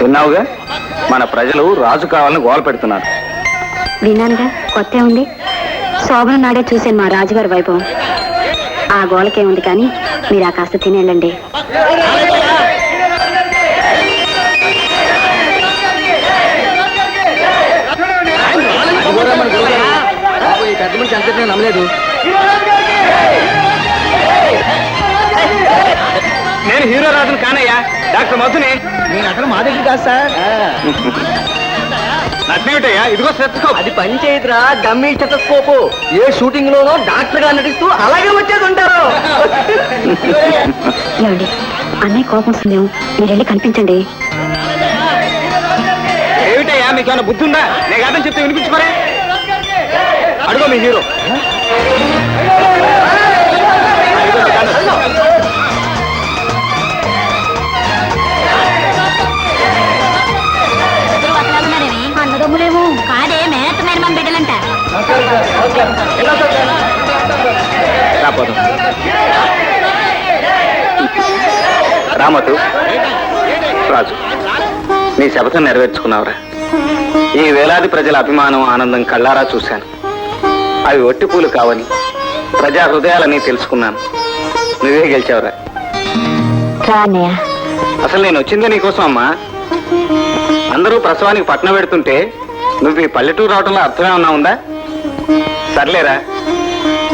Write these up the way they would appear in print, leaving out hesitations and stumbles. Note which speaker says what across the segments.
Speaker 1: విన్నావుగా, మన ప్రజలు రాజు కావాలని గోల పెడుతున్నారు.
Speaker 2: విన్నానుగా, కొత్త ఉంది. శోభన నాడే చూశాను మా రాజుగారి వైభవం. ఆ గోలకే ఉంది, కానీ మీరు ఆ కాస్త తినేళ్ళండి.
Speaker 3: పెద్ద మనిషి అంతటినీ నమ్మలేదు.
Speaker 1: నేను హీరో రాజును కానయ్యా, డాక్టర్ మధుని.
Speaker 3: నేను అసలు మా దగ్గర కాదు సార్.
Speaker 1: నచ్చేమిటయ్యా, ఇదిగో స్టెతస్కోప్.
Speaker 3: అది పని చేయదురా, డమ్మీ స్టెతస్కోప్. ఏ షూటింగ్ లోనో డాక్టర్ గా నటిస్తూ అలాగే వచ్చేది ఉంటారు.
Speaker 2: ఏమండి, అన్నయ్య కోపం వస్తుందేమో, మీరు వెళ్ళి కనిపించండి.
Speaker 1: ఏమిటయ్యా, మీకు ఏమైనా బుద్ధి ఉందా? నేను కాదని చెప్తే వినిపించుకోరే. అడుగో మీ హీరో.
Speaker 2: అన్నదమ్ములేమో కాదే, మేనత్త మేనమామ బిడ్డలంట.
Speaker 1: రాపోదు రామతు. రాజు, నీ శపథం నెరవేర్చుకున్నావురా. ఈ వేలాది ప్రజల అభిమానం, ఆనందం కళ్ళారా చూశాను. అవి ఒట్టి పూలు కావని ప్రజా హృదయాలని తెలుసుకున్నాను. నువ్వే గెలిచావురా. అసలు నేను వచ్చిందే నీకోసం అమ్మా. అందరూ ప్రసవానికి పట్నం పెడుతుంటే నువ్వు ఈ పల్లెటూరు రావడంలో అర్థమేమన్నా ఉందా? సర్లేరా,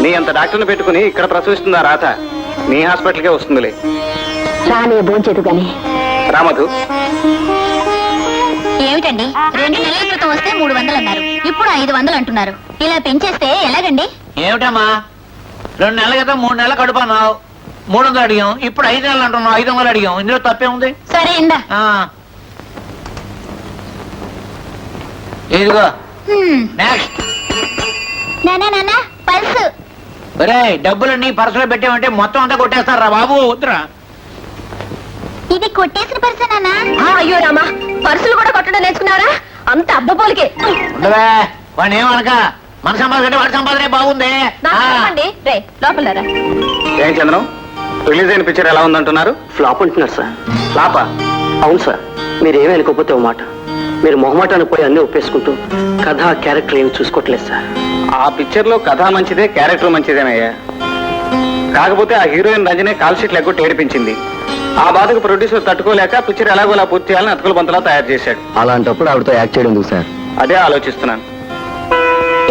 Speaker 1: నీ అంత డాక్టర్ని పెట్టుకుని ఇక్కడ ప్రసవిస్తుందా రాత? నీ హాస్పిటల్కే వస్తుందిలే.
Speaker 2: భోంచేదు గాని.
Speaker 1: రామధు,
Speaker 4: ఏమిటండి, 2 నెలల క్రితం వస్తే 300 అన్నారు, ఇప్పుడు 500 అంటున్నారు. ఇలా పెంచేస్తే ఎలాగండి?
Speaker 3: ఏమిటమ్మా, 2 నెలల క్రితం 3 నెలలు కడుపున్నావు, 300 అడిగాం. ఇప్పుడు 5 నెలలు అంటున్నావు, 500 అడిగాం. ఇందులో తప్పే ఉంది?
Speaker 4: సరే ఇందా.
Speaker 3: ఇదిగో నెక్స్ట్.
Speaker 4: నాన్న పల్సు.
Speaker 3: ఒరే, డబ్బులన్నీ పర్సులో పెట్టామంటే మొత్తం అంతా కొట్టేస్తారా బాబు? వద్దురా.
Speaker 4: ఇది కొట్టేసిన పర్సే నాన్న.
Speaker 2: అయ్యో రామా, పర్సులు కూడా కొట్టడం నేర్చుకున్నారా? అంత అబ్బపోలికే.
Speaker 3: ఉండవే, వాడిని ఏమనక. మన సంపాదన కంటే వాడి సంపాదనే బాగుంది.
Speaker 2: లోపలరా.
Speaker 1: ఏం చంద్రం, రిలీజ్ అయిన పిక్చర్ ఎలా ఉందంటున్నారు?
Speaker 5: ఫ్లాప్ అంటున్నారు సార్.
Speaker 1: ఫ్లాపా?
Speaker 5: అవును సార్. మీరేమీ అనుకోకపోతే ఓ మాట, మీరు మొహమాటానికి పోయి అన్నీ ఒప్పేసుకుంటూ కథ, క్యారెక్టర్ ఏమి చూసుకోవట్లేదు సార్.
Speaker 1: ఆ పిక్చర్ లో కథ మంచిదే, క్యారెక్టర్ మంచిదేనయ్యా. కాకపోతే ఆ హీరోయిన్ రంజనే కాల్ షీట్లు ఎగ్గొట్టి ఏడిపించింది. ఆ బాధకు ప్రొడ్యూసర్ తట్టుకోలేక పిక్చర్ ఎలాగోలా పూర్తి చేయాలని అతుకుల బంతలా తయారు చేశాడు.
Speaker 5: అలాంటప్పుడు ఆవిడతో యాక్ట్ చేయడం ఎందుకు సార్?
Speaker 1: అదే ఆలోచిస్తున్నాను.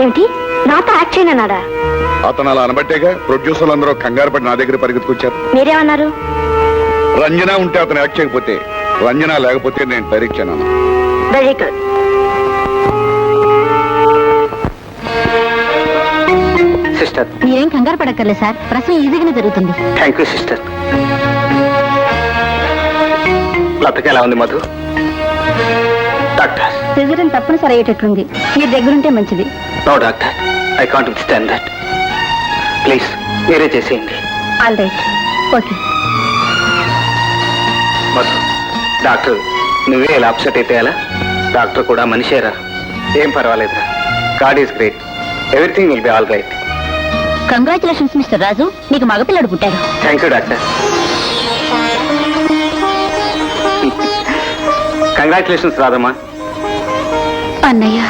Speaker 2: ఏమిటి, నాతో యాక్ట్ చేయనన్నాడా?
Speaker 6: అతను అలా అనబట్టేగా ప్రొడ్యూసర్లు అందరూ కంగారు పడి నా దగ్గర పరిగెత్తుకొచ్చారు.
Speaker 2: మీరేమన్నారు?
Speaker 6: రంజన ఉంటే అతను యాక్ట్ చేయకపోతే, రంజన లేకపోతే నేను డైరెక్ట్ చేయను.
Speaker 2: Very good.
Speaker 1: సిస్టర్,
Speaker 4: మీరేం కంగారు పడక్కర్లేదు సార్, ప్రశ్న ఈజీగానే జరుగుతుంది.
Speaker 1: Thank you sister. లతకి ఎలా ఉంది మధు? డాక్టర్,
Speaker 2: సిజరన్ తప్పనిసరి అయ్యేటట్లుంది, మీరు దగ్గరుంటే మంచిది.
Speaker 1: No doctor, I can't understand that. Please మీరే చేసేయండి.
Speaker 2: All right, okay.
Speaker 1: Madhu, doctor నువ్వే ఇలా అప్సెట్ అయితే ఎలా? డాక్టర్ కూడా మనిషేరా. ఏం పర్వాలేదురా. God is great. Everything will be all right.
Speaker 4: Congratulations mister Raju, మీకు మగపిల్లడు పుట్టారు.
Speaker 1: Thank you doctor. కంగ్రాచులేషన్స్ రాదమ్మా.
Speaker 4: అన్నయ్య,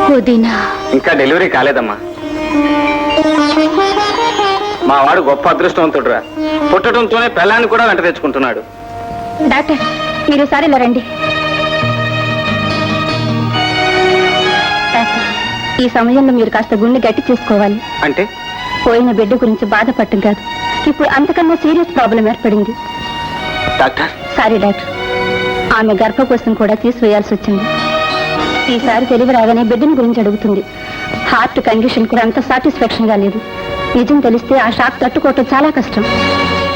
Speaker 4: పుదీనా
Speaker 1: ఇంకా డెలివరీ కాలేదమ్మా. మా వాడు గొప్ప అదృష్టవంతుడురా. పుట్టడంతోనే పిల్లాన్ని కూడా వెంట తెచ్చుకుంటున్నాడు.
Speaker 2: డాక్టర్, మీరు ఒకసారి ఇలా రండి. డాక్టర్, ఈ సమయంలో మీరు కాస్త గుండె గట్టి చేసుకోవాలి.
Speaker 1: అంటే?
Speaker 2: పోయిన బిడ్డ గురించి బాధపడటం కాదు, ఇప్పుడు అంతకన్నా సీరియస్ ప్రాబ్లం ఏర్పడింది.
Speaker 1: డాక్టర్,
Speaker 2: సారీ డాక్టర్, ఆమె గర్భకోశం కూడా తీసివేయాల్సి వచ్చింది. ఈసారి తెలివి రాగానే బిడ్డని గురించి అడుగుతుంది. హార్ట్ కండిషన్ కూడా అంత సాటిస్ఫాక్షన్ గా లేదు. నిజం తెలిస్తే ఆ షాక్ తట్టుకోవటం చాలా కష్టం.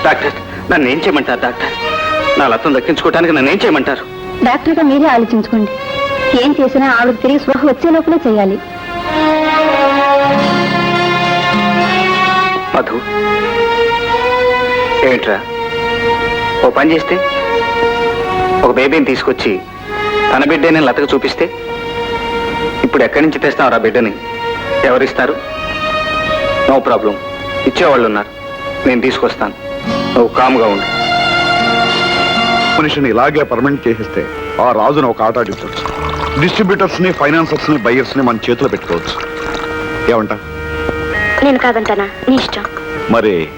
Speaker 1: డాక్టర్, నన్ను ఏం చేయమంటారు డాక్టర్? నా లతం దక్కించుకోవడానికి నన్ను ఏం చేయమంటారు?
Speaker 2: డాక్టర్ గా మీరే ఆలోచించుకోండి. ఏం చేసినా ఆవిడకి తిరిగి స్పృహ వచ్చే లోపలే చేయాలి.
Speaker 1: మధు, ఏమిట్రా ఓ పని చేస్తే? ఒక బేబీని తీసుకొచ్చి తన బిడ్డని లతకు చూపిస్తే? ఇప్పుడు ఎక్కడి నుంచి తెస్తావు రా బిడ్డని? ఎవరిస్తారు? నో ప్రాబ్లం, ఇచ్చేవాళ్ళు ఉన్నారు, నేను తీసుకొస్తాను. నువ్వు కామ్గా ఉండు.
Speaker 6: మనిషిని ఇలాగే పర్మనెంట్ చేసేస్తే ఆ రాజును ఒక ఆట ఆడించవచ్చు. డిస్ట్రిబ్యూటర్స్ ని, ఫైనాన్సర్స్ ని, బయ్యర్స్ ని మన చేతిలో పెట్టుకోవచ్చు. ఏమంటా?
Speaker 2: నేను కాదంటానా, నీ ఇష్టం.
Speaker 6: మరి